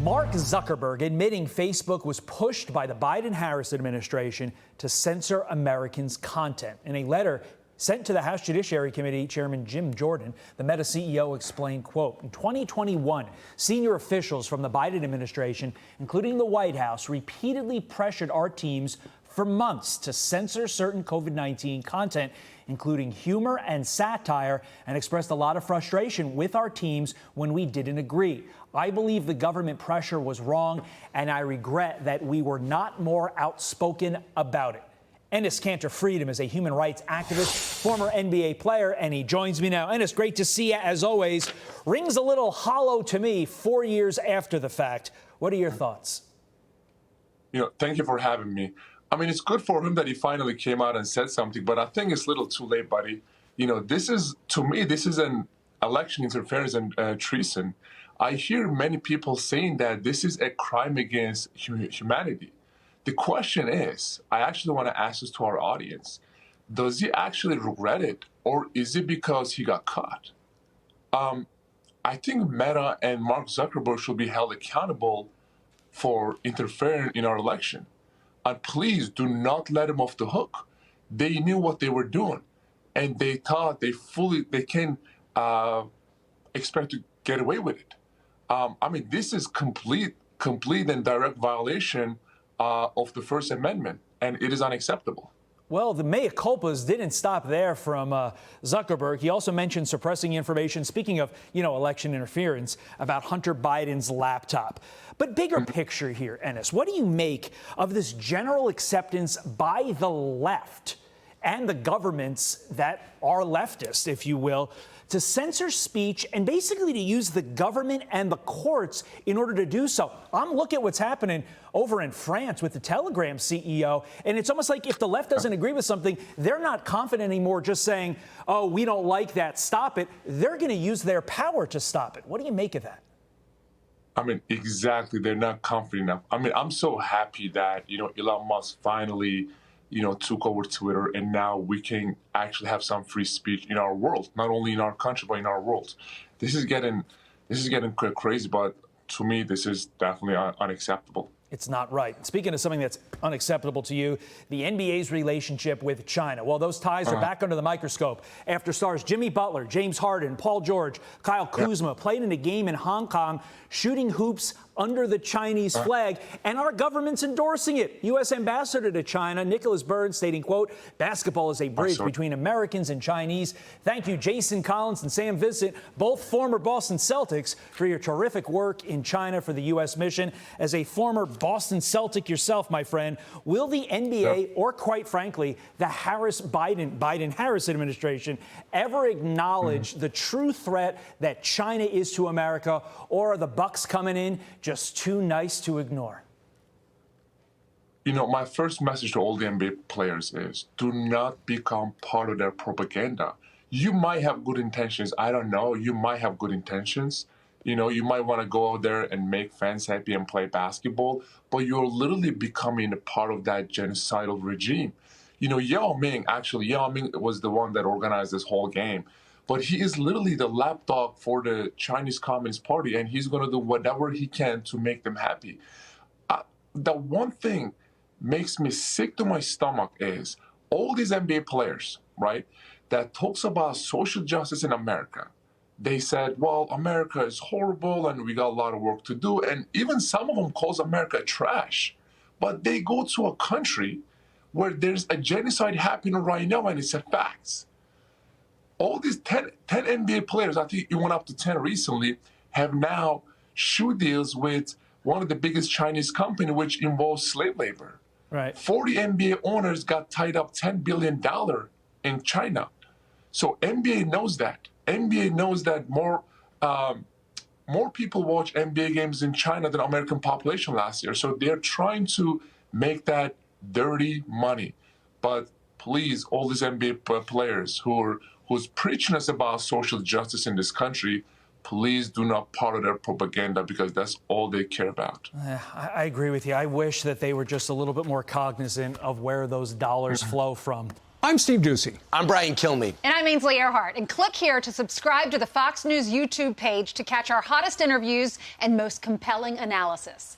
Mark Zuckerberg admitting Facebook was pushed by the Biden-Harris administration to censor Americans' content. In a letter sent to the House Judiciary Committee Chairman Jim Jordan, the Meta CEO explained, quote, in 2021, senior officials from the Biden administration, including the White House, repeatedly pressured our teams for months to censor certain COVID-19 content, including humor and satire, and expressed a lot of frustration with our teams when we didn't agree. I believe the government pressure was wrong, and I regret that we were not more outspoken about it. Enes Kanter Freedom is a human rights activist, former NBA player, and he joins me now. Enes, great to see you as always. Rings a little hollow to me 4 years after the fact. What are your thoughts? Thank you for having me. I mean, it's good for him that he finally came out and said something, but I think it's a little too late, buddy. To me, this is an election interference and treason. I hear many people saying that this is a crime against humanity. The question is, I actually want to ask this to our audience, does he actually regret it, or is it because he got caught? I think Meta and Mark Zuckerberg should be held accountable for interfering in our election. And please do not let them off the hook. They knew what they were doing, and they thought they can expect to get away with it. I mean, this is complete and direct violation of the First Amendment, and it is unacceptable. Well, the mea culpas didn't stop there from Zuckerberg. He also mentioned suppressing information, speaking of, election interference, about Hunter Biden's laptop. But bigger picture here, Enes, what do you make of this general acceptance by the left and the governments that are leftist, if you will, to censor speech and basically to use the government and the courts in order to do so? Look at what's happening over in France with the Telegram CEO, and it's almost like if the left doesn't agree with something, they're not confident anymore just saying, oh, we don't like that, stop it. They're going to use their power to stop it. What do you make of that? I mean, exactly. They're not confident enough. I mean, I'm so happy that, Elon Musk finally took over Twitter, and now we can actually have some free speech in our world, not only in our country, but in our world. This is getting crazy, but to me, this is definitely unacceptable. It's not right. Speaking of something that's unacceptable to you, the NBA's relationship with China. Well, those ties are back under the microscope after stars Jimmy Butler, James Harden, Paul George, Kyle Kuzma played in a game in Hong Kong, shooting hoops under the Chinese flag, and our government's endorsing it. U.S. Ambassador to China, Nicholas Burns, stating, quote, basketball is a bridge between Americans and Chinese. Thank you, Jason Collins and Sam Vincent, both former Boston Celtics, for your terrific work in China for the U.S. mission. As a former Boston Celtic yourself, my friend, will the NBA, or quite frankly, the Biden-Harris administration ever acknowledge the true threat that China is to America, or are the Bucks coming in just too nice to ignore? My first message to all the NBA players is do not become part of their propaganda. You might have good intentions. I don't know. You might have good intentions. You might want to go out there and make fans happy and play basketball, but you're literally becoming a part of that genocidal regime. Yao Ming was the one that organized this whole game, but he is literally the lapdog for the Chinese Communist Party, and he's going to do whatever he can to make them happy. The one thing makes me sick to my stomach is all these NBA players, right, that talks about social justice in America. They said, well, America is horrible and we got a lot of work to do. And even some of them calls America trash. But they go to a country where there's a genocide happening right now, and it's a fact. All these 10 NBA players, I think it went up to 10 recently, have now shoe deals with one of the biggest Chinese companies, which involves slave labor. Right. 40 NBA owners got tied up $10 billion in China. So NBA knows that. NBA knows that more people watch NBA games in China than American population last year. So they're trying to make that dirty money. But please, all these NBA players who's preaching us about social justice in this country, please do not part of their propaganda, because that's all they care about. I agree with you. I wish that they were just a little bit more cognizant of where those dollars flow from. I'm Steve Ducey. I'm Brian Kilmeade. And I'm Ainsley Earhart. And click here to subscribe to the Fox News YouTube page to catch our hottest interviews and most compelling analysis.